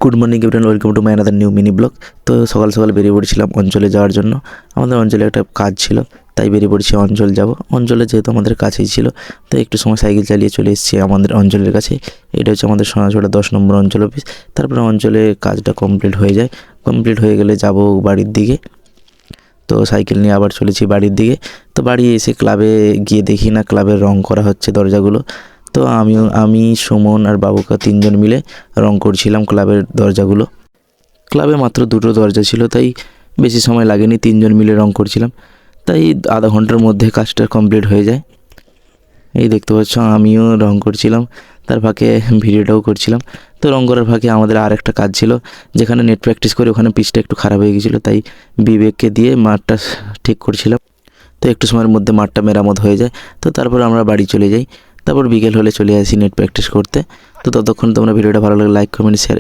Good morning everyone, welcome to my another new mini blog. তো সকাল সকাল বেরিয়ে পড়েছিলাম অঞ্চলে যাওয়ার জন্য। আমাদের অঞ্চলে একটা কাজ ছিল, তাই বেরিয়ে পড়েছি অঞ্চল যাব। অঞ্চলে যেহেতু আমাদের কাছেই ছিল, তো একটু সময় সাইকেল চালিয়ে চলে এসেছি আমাদের অঞ্চলের কাছে। এটা হচ্ছে আমাদের সোনাঝোড়া 10 নম্বর অঞ্চল অফিস। তারপরে অঞ্চলে কাজটা কমপ্লিট হয়ে যায়। কমপ্লিট হয়ে গেলে যাব বাড়ির দিকে। তো সাইকেল নিয়ে আবার চলেছি বাড়ির দিকে। তো বাড়ি এসে ক্লাবে গিয়ে দেখি না ক্লাবে রং করা হচ্ছে দরজাগুলো। তো আমি সুমন আর বাবুকা 3 জন মিলে রং করছিলাম ক্লাবের দরজাগুলো। ক্লাবে মাত্র 2টো দরজা ছিল, তাই বেশি সময় লাগেনি, 3 জন মিলে রং করছিলাম। তাই আধা ঘন্টার মধ্যে কাজটা কমপ্লিট হয়ে যায়। এই দেখতে পাচ্ছ আমিও রং করছিলাম, তার ফাঁকে ভিডিওটাও করছিলাম। তো রং করার ফাঁকে আমাদের আর একটা কাজ ছিল, যেখানে নেট প্র্যাকটিস করে ওখানে পিচটা একটু খারাপ হয়ে গেছিলো, তাই বিবেককে দিয়ে মাঠটা ঠিক করছিলাম। তো একটু সময়ের মধ্যে মাঠটা মেরামত হয়ে যায়। তো তারপর আমরা বাড়ি চলে যাই। তারপর বিকেল হলে চলে আসি নেট প্র্যাকটিস করতে। তো ততক্ষণ তোমরা ভিডিওটা ভালো লাগলে লাইক, কমেন্ট, শেয়ার